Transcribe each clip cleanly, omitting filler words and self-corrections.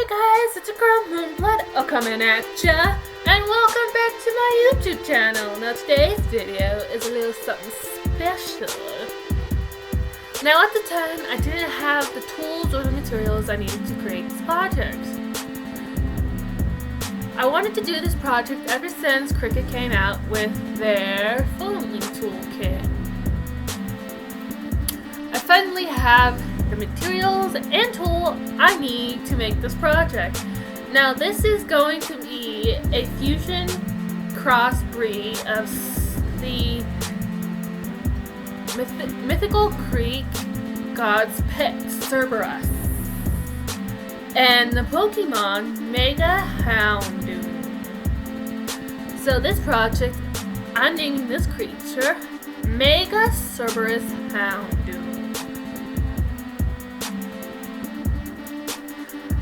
Hey guys, it's your girl Moonblood coming at ya, and welcome back to my YouTube channel. Now today's video is a little something special. Now at the time, I didn't have the tools or the materials I needed to create this project. I wanted to do this project ever since Cricut came out with their folding toolkit. I finally have the materials and tool I need to make this project. Now this is going to be a fusion crossbreed of the mythical Greek god's pet Cerberus and the Pokemon Mega Houndoom. So this project, I'm naming this creature Mega Cerberus Houndoom.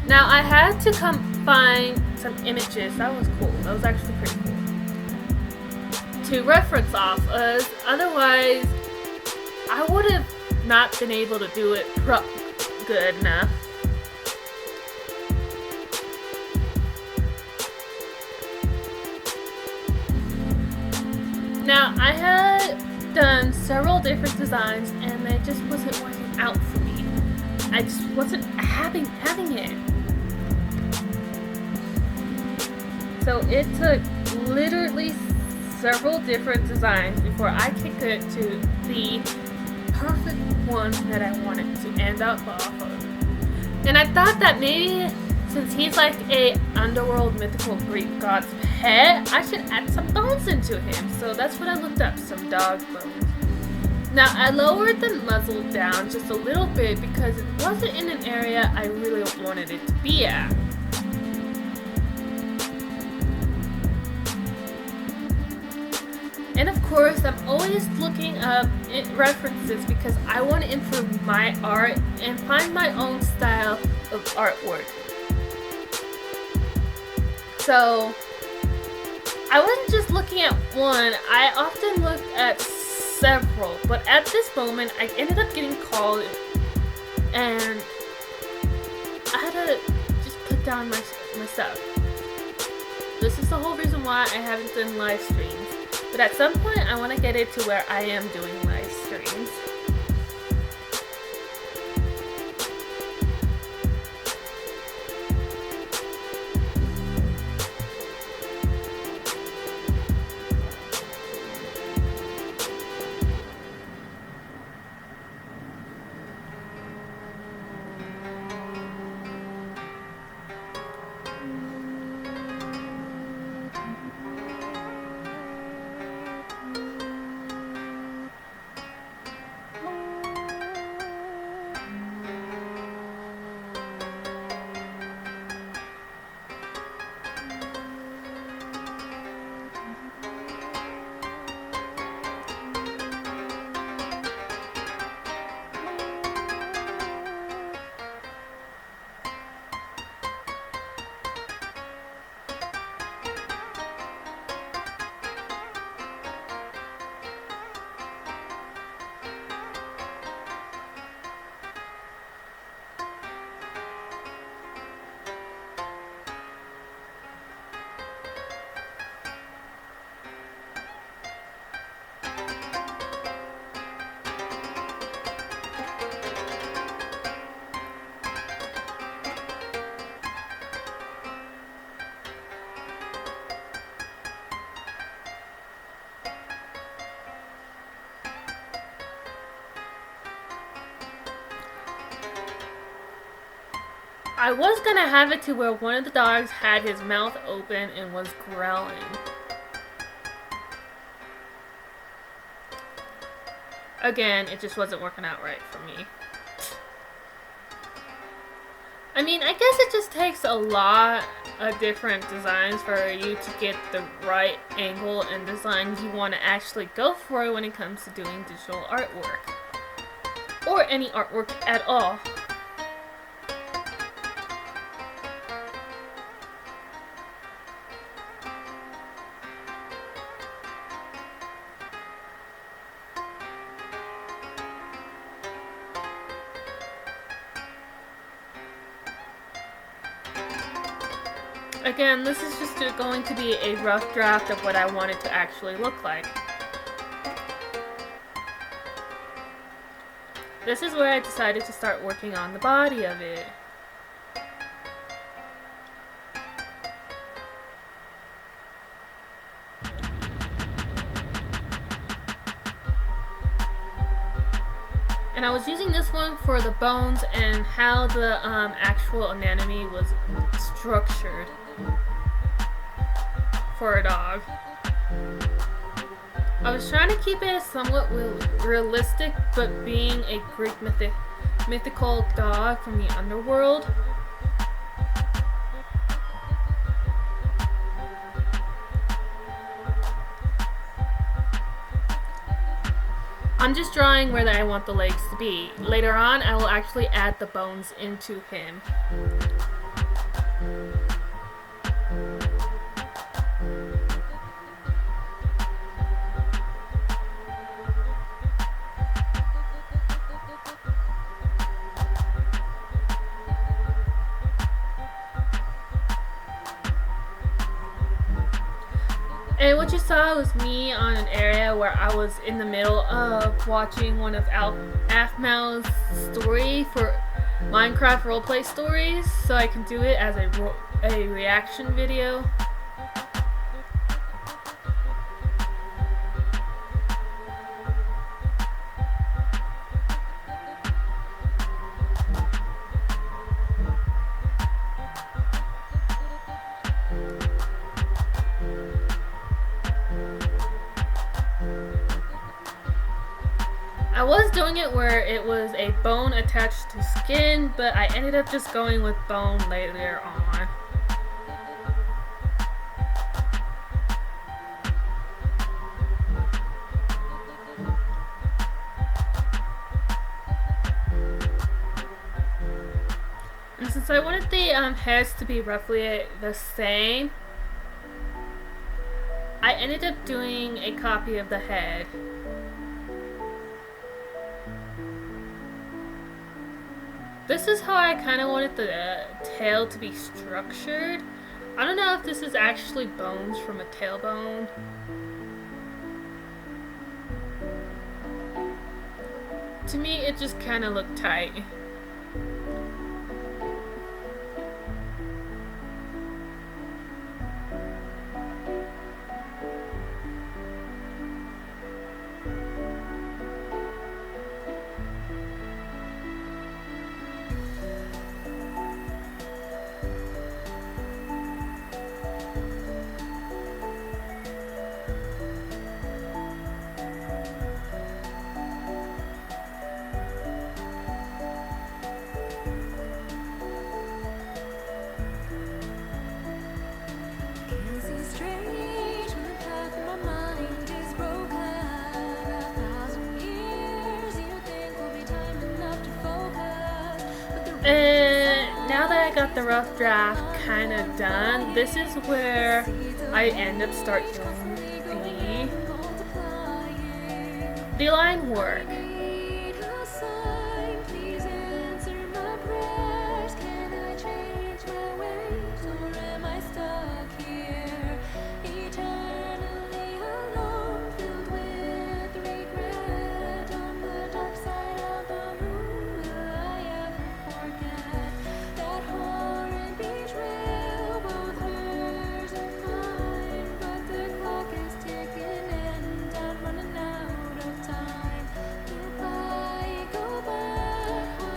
Now I had to come find some images. That was cool. That was actually pretty cool to reference off as. Otherwise, I would have not been able to do it good enough. Now I had done several different designs and they just wasn't working out for me. I just wasn't having it. So it took literally several different designs before I could get to the perfect one that I wanted to end up off of. And I thought that maybe since he's like a underworld mythical Greek god's pet, I should add some bones into him. So that's what I looked up, some dog bones. Now I lowered the muzzle down just a little bit because it wasn't in an area I really wanted it to be at. And of course, I'm always looking up references because I want to improve my art and find my own style of artwork. So, I wasn't just looking at one, I often looked at several. But at this moment, I ended up getting called and I had to just put down my stuff. This is the whole reason why I haven't done live streams. But at some point, I want to get it to where I am doing live streams. I was gonna have it to where one of the dogs had his mouth open and was growling. Again, it just wasn't working out right for me. I mean, I guess it just takes a lot of different designs for you to get the right angle and design you want to actually go for when it comes to doing digital artwork. Or any artwork at all. Again, this is just going to be a rough draft of what I want it to actually look like. This is where I decided to start working on the body of it. And I was using this one for the bones and how the actual anatomy was structured for a dog. I was trying to keep it somewhat realistic, but being a Greek mythical dog from the underworld. I'm just drawing where I want the legs to be. Later on, I will actually add the bones into him. And what you saw was me on an area where I was in the middle of watching one of Afmal's story for Minecraft roleplay stories, so I can do it as a reaction video. I was doing it where it was a bone attached to skin, but I ended up just going with bone later on. And since I wanted the heads to be roughly the same, I ended up doing a copy of the head. This is how I kind of wanted the tail to be structured. I don't know if this is actually bones from a tailbone. To me, it just kind of looked tight. And now that I got the rough draft kind of done, this is where I end up start doing the line work.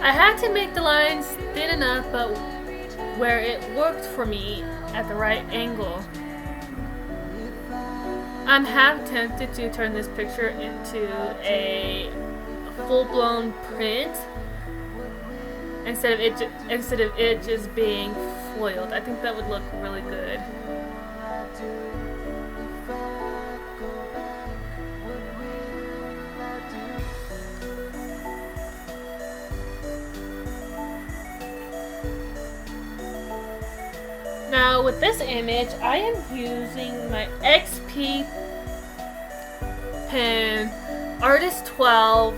I had to make the lines thin enough, but where it worked for me at the right angle. I'm half tempted to turn this picture into a full-blown print instead of it just being foiled. I think that would look really good. Now with this image, I am using my XP Pen Artist 12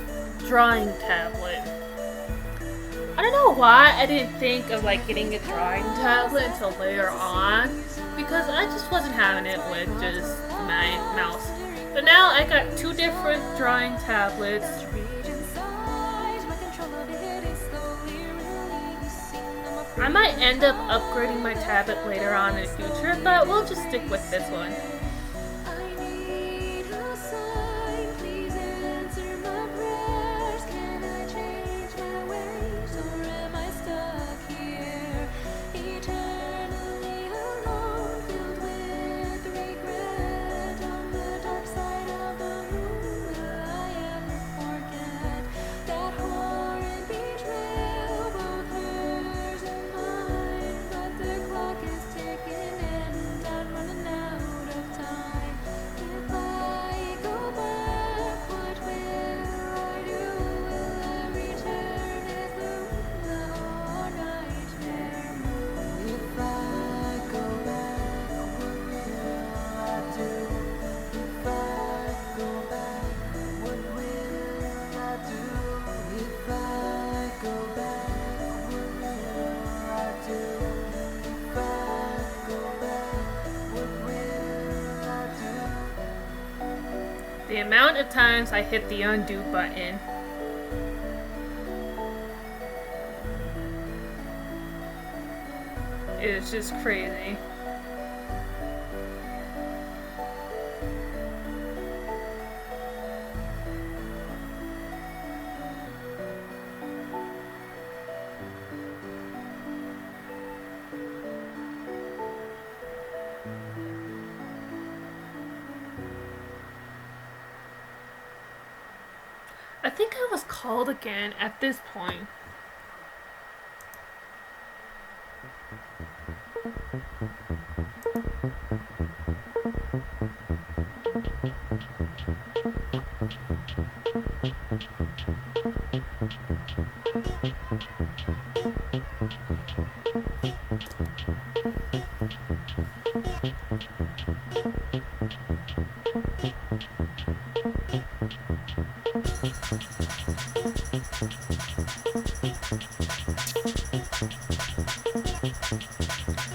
drawing tablet. I don't don't know why I didn't think of like getting a drawing tablet until later on, because I just wasn't having it with just my mouse. But now I got two different drawing tablets. I might end up upgrading my tablet later on in the future, but we'll just stick with this one. The amount of times I hit the undo button. It's just crazy. I think I was called again at this point.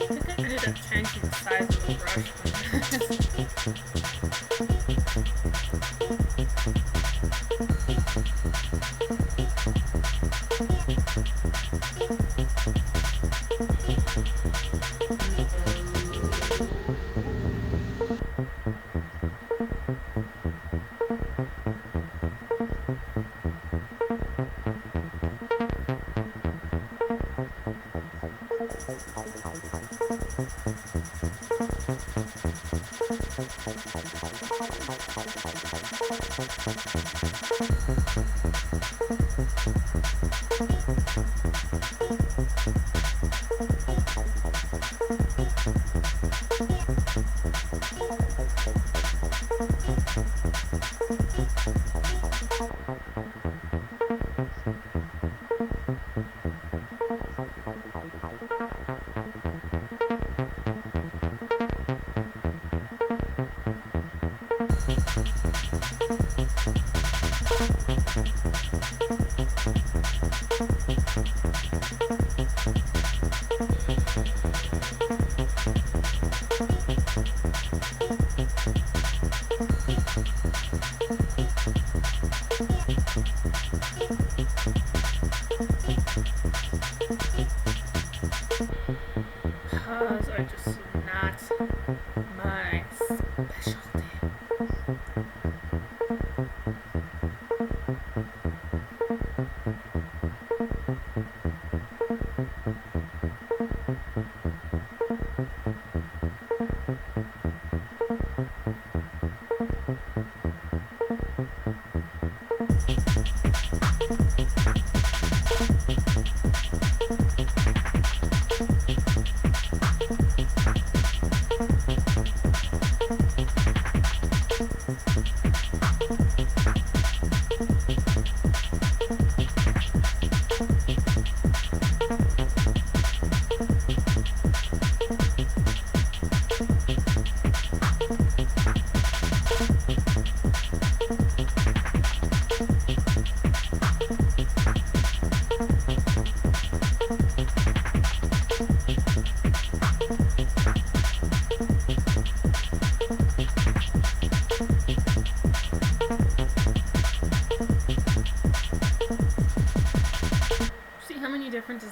I ended up changing the size of the brush. Cars are just not my specialty.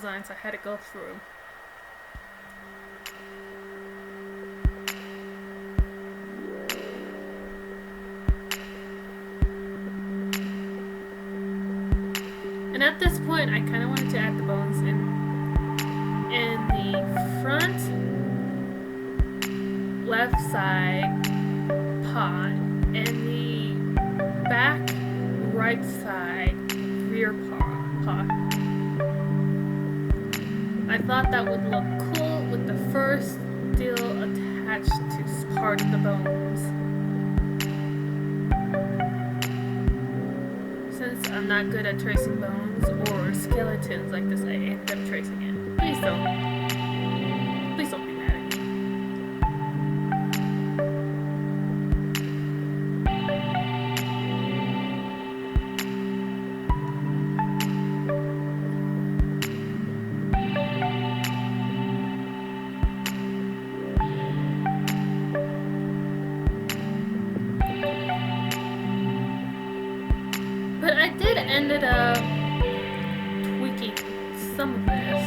designs I had to go through. And at this point, I kind of wanted to add the bones in the front left side paw and the back right side rear paw. I thought that would look cool with the fur still attached to part of the bones. Since I'm not good at tracing bones or skeletons like this, I ended up tracing it. Please don't be mad at me. But I did ended up tweaking some of this,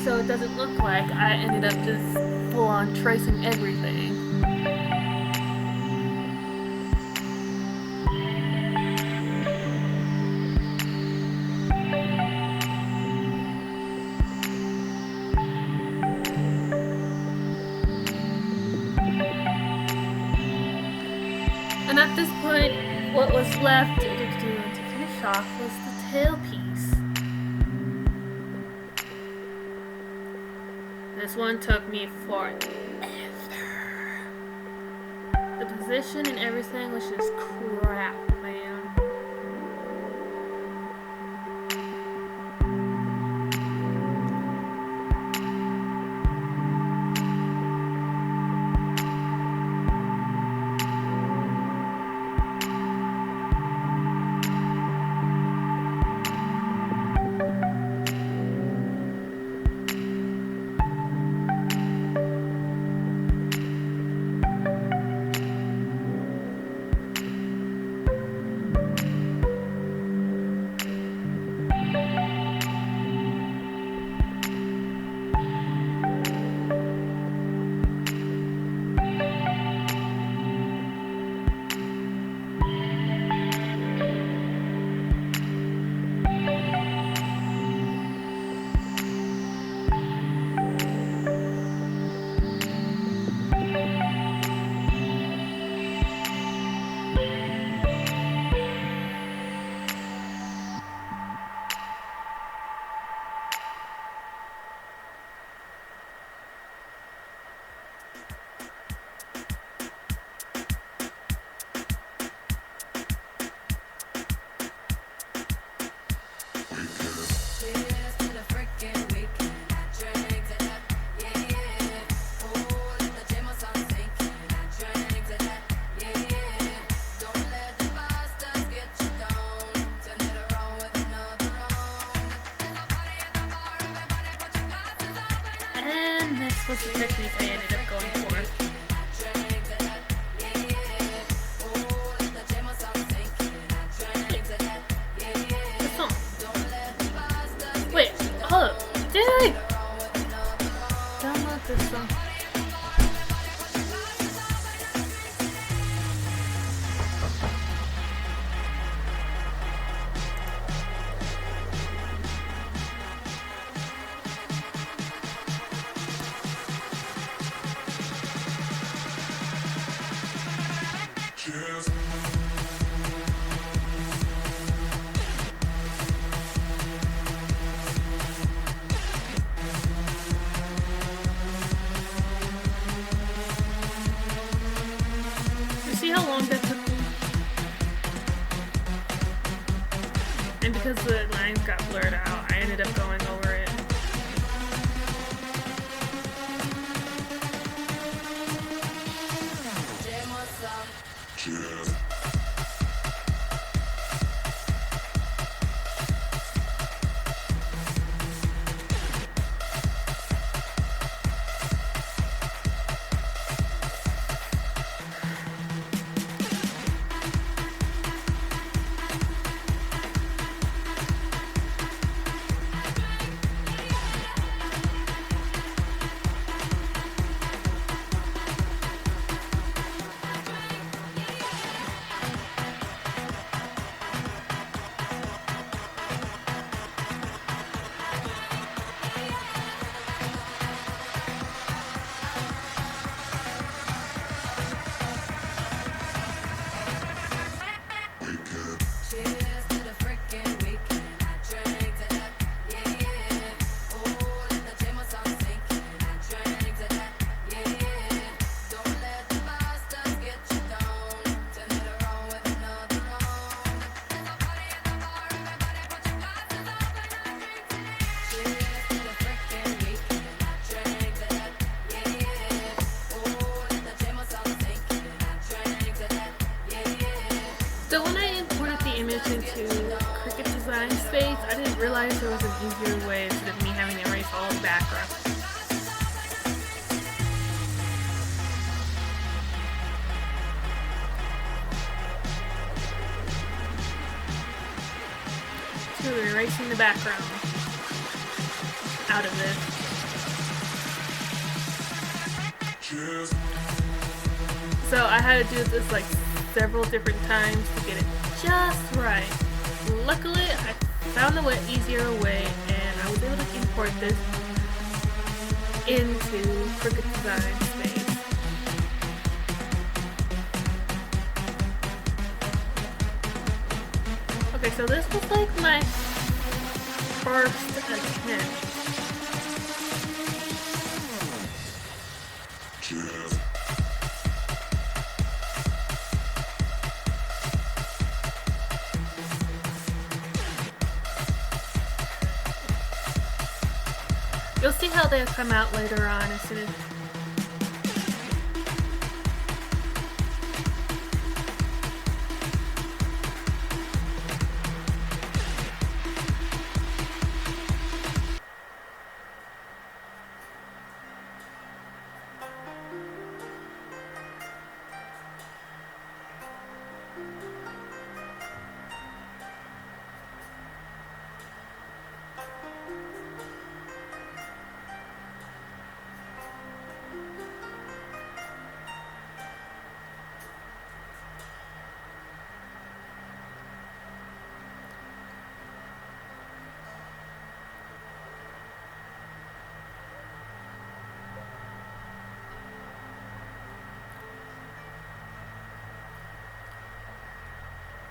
so it doesn't look like I ended up just full on tracing everything. And at this point, what was left to finish off was the tail piece. This one took me forever. The position and everything was just crap, man. Was the technique I ended up going for. This song. Wait, hold up. Did I download this song? See how long that took me? And because the lines got blurred out, I ended up going over it. Cheers. background. So we're erasing the background out of this. So I had to do this like several different times to get it just right. Luckily, I found a easier way, and I was able to import this into Cricut Design Space. Okay, so this was like my first attempt. You'll see how they'll come out later on as soon as...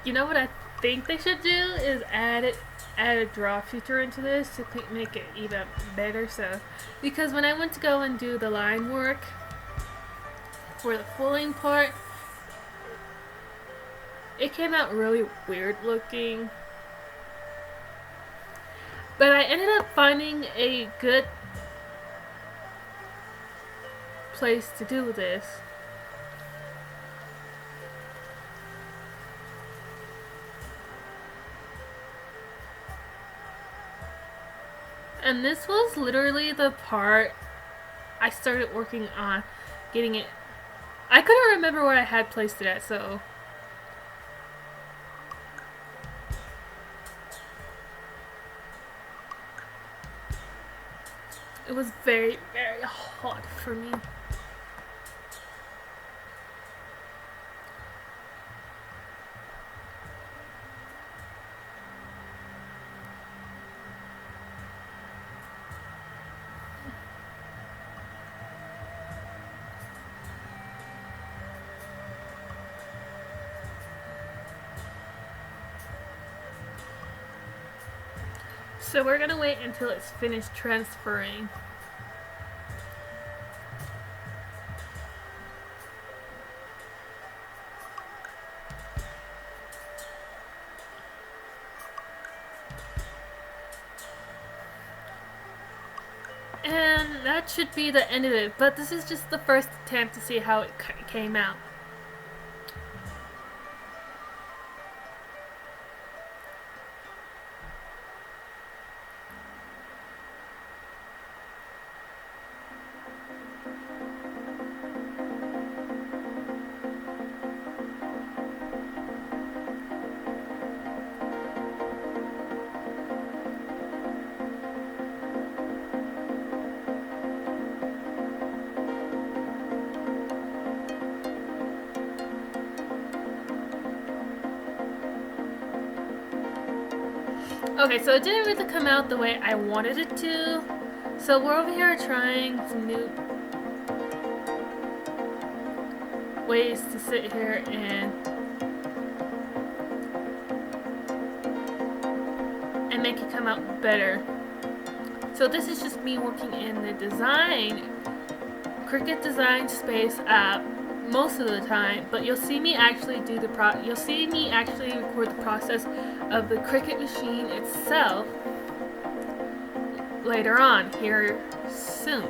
You know what I think they should do is add a draw feature into this to make it even better. So, because when I went to go and do the line work for the fulling part, it came out really weird looking. But I ended up finding a good place to do this. And this was literally the part I started working on getting it. I couldn't remember where I had placed it at, so it was very, very hot for me. So we're gonna wait until it's finished transferring. And that should be the end of it, but this is just the first attempt to see how it came out. Okay, so it didn't really come out the way I wanted it to. So we're over here trying some new ways to sit here and make it come out better. So this is just me working in the Cricut Design Space app most of the time, but you'll see me actually record the process of the Cricut machine itself later on here soon.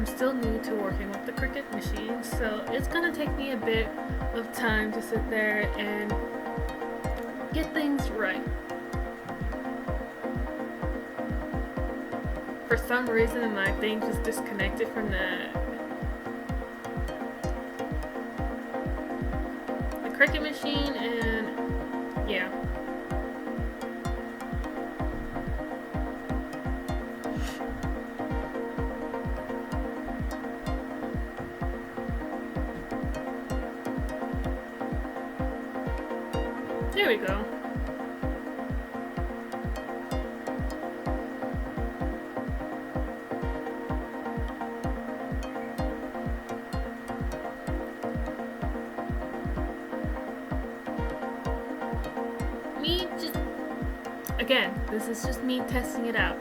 still new to working with the Cricut machine, so it's gonna take me a bit of time to sit there and get things right. For some reason, my thing just disconnected from the Cricut machine, and yeah. There we go. Again, this is just me testing it out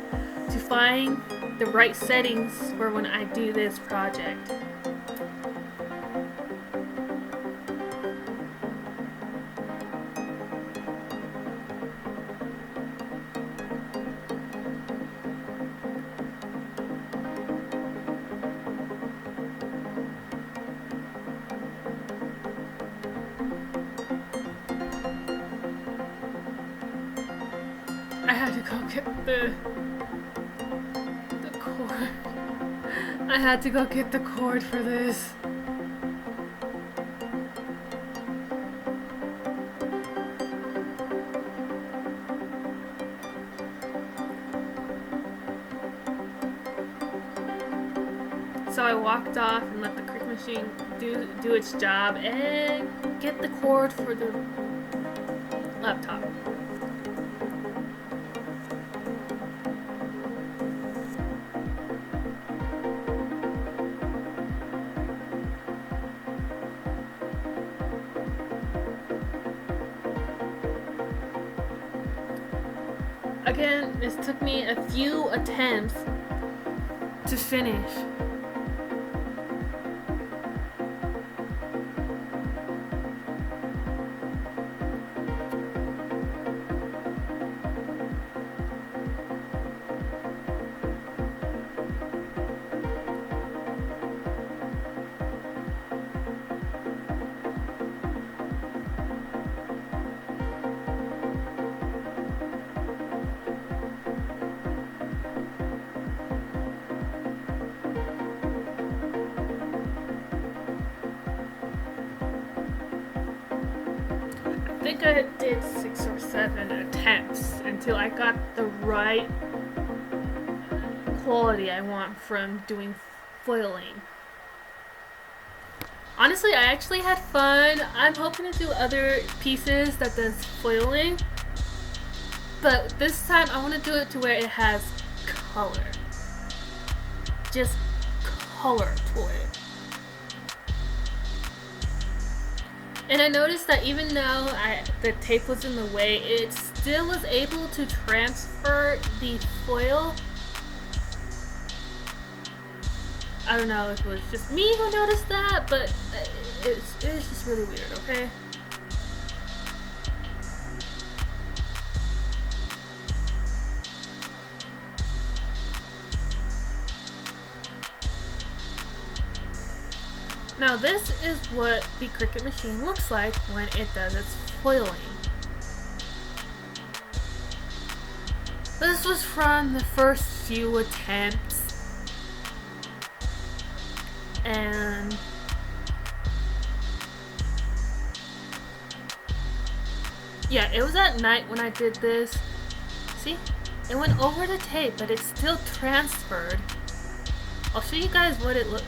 to find the right settings for when I do this project. I had to go get the cord. I had to go get the cord for this. So I walked off and let the Cricut machine do its job and get the cord for the laptop. Again, this took me a few attempts to finish. I think I did 6 or 7 attempts until I got the right quality I want from doing foiling. Honestly, I actually had fun. I'm hoping to do other pieces that does foiling, but this time I want to do it to where it has color. Just color to it. And I noticed that even though the tape was in the way, it still was able to transfer the foil. I don't know if it was just me who noticed that, but it was just really weird, okay? Now this is what the Cricut machine looks like when it does its foiling. This was from the first few attempts, and yeah, it was at night when I did this. See? It went over the tape, but it still transferred. I'll show you guys what it looked.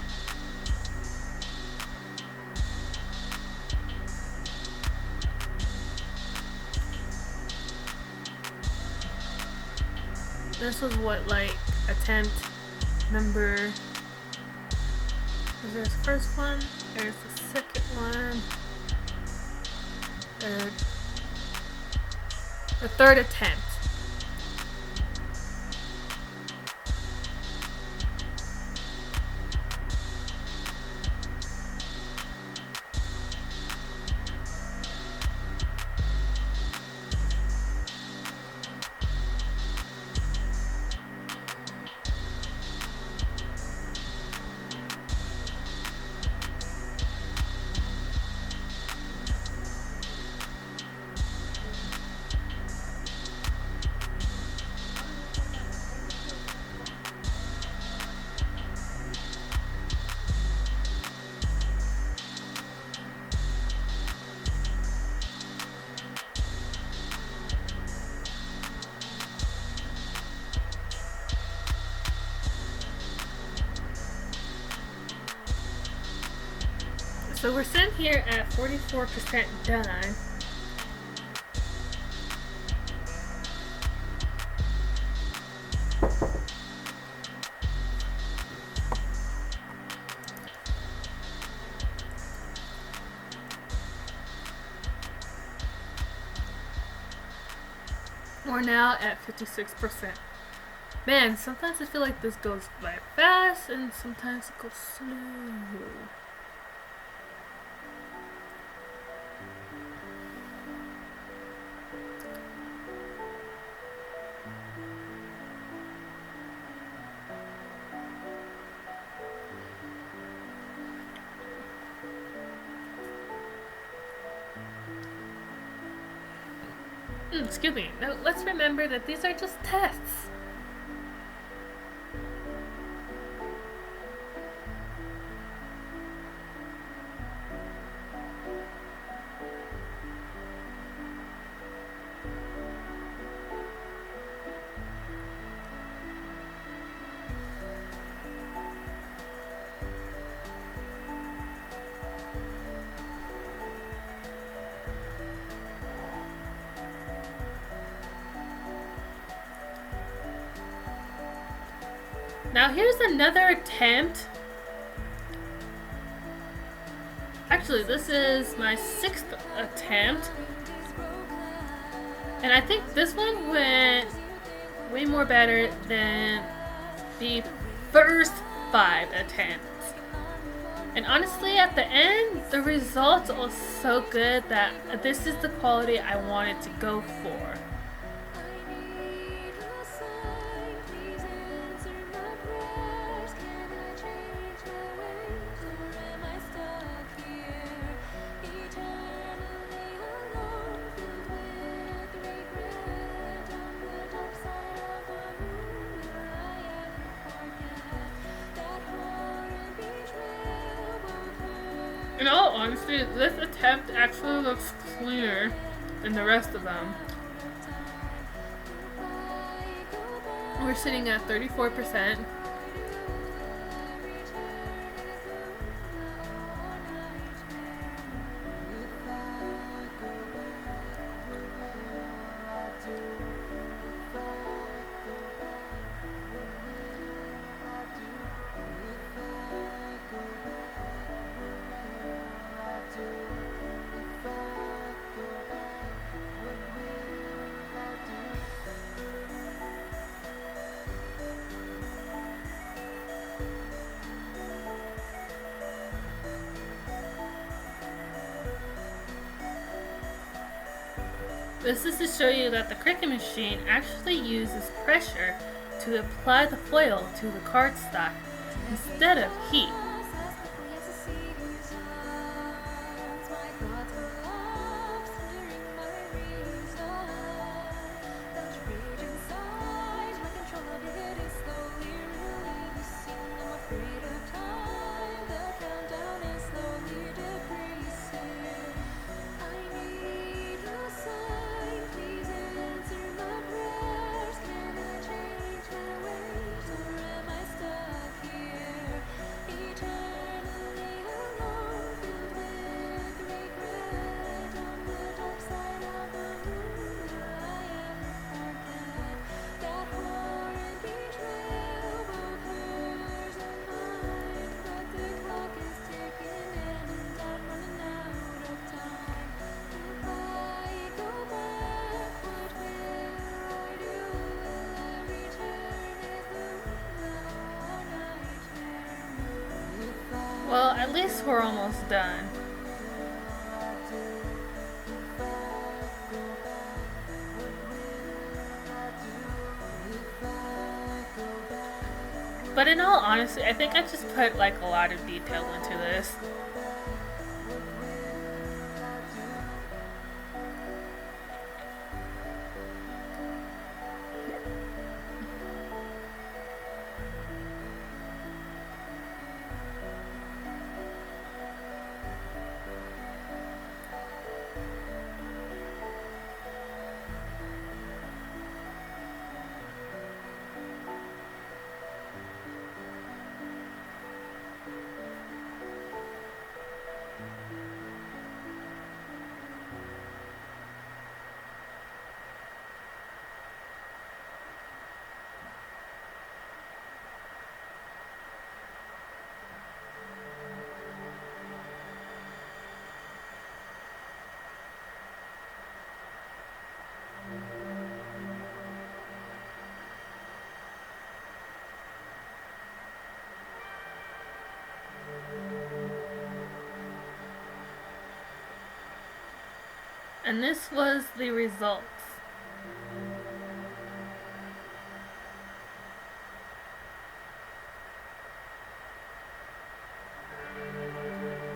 This was what, like, attempt number. There's the first one, there's the second one, the third attempt. So we're sitting here at 44% done. We're now at 56%. Man, sometimes I feel like this goes by fast and sometimes it goes slow. Excuse me. Now, let's remember that these are just tests. Now here's another attempt. Actually, this is my 6th attempt. And I think this one went way more better than the first 5 attempts. And honestly, at the end, the results are so good that this is the quality I wanted to go for. In all honesty, this attempt actually looks cleaner than the rest of them. We're sitting at 34%. This is to show you that the cricut machine actually uses pressure to apply the foil to the cardstock instead of heat. Well, at least we're almost done. But in all honesty, I think I just put like a lot of detail into this. And this was the results.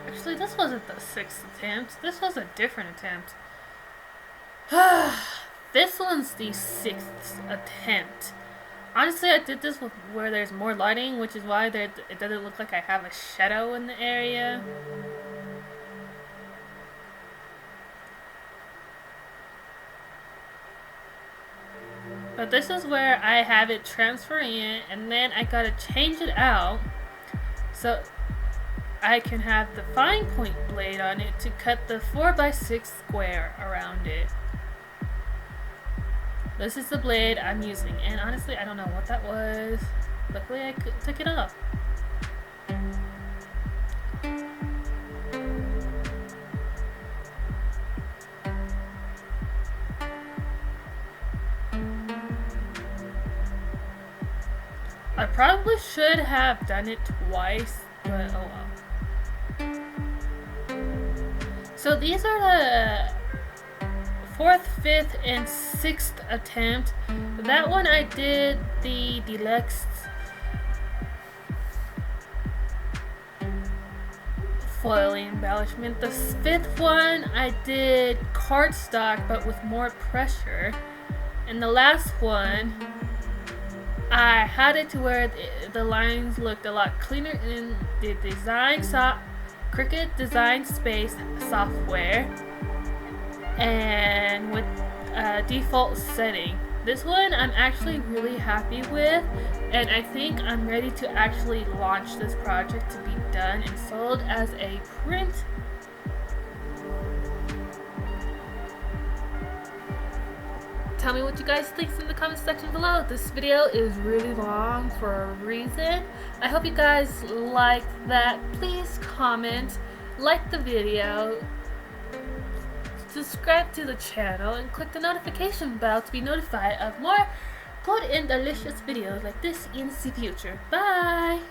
Actually, this wasn't the 6th attempt. This was a different attempt. This one's the 6th attempt. Honestly, I did this with where there's more lighting, which is why it doesn't look like I have a shadow in the area. But this is where I have it transferring it, and then I gotta change it out so I can have the fine point blade on it to cut the 4x6 square around it. This is the blade I'm using, and honestly I don't know what that was. Luckily I took it off. I probably should have done it twice, but oh well. So these are the 4th, 5th, and 6th attempt. That one I did the deluxe foiling embellishment. The 5th one I did cardstock but with more pressure. And the last one I had it to where the lines looked a lot cleaner in the Cricut Design Space software and with default setting. This one I'm actually really happy with, and I think I'm ready to actually launch this project to be done and sold as a print. Tell me what you guys think in the comment section below. This video is really long for a reason. I hope you guys like that. Please comment, like the video, subscribe to the channel, and click the notification bell to be notified of more good and delicious videos like this in the future. Bye!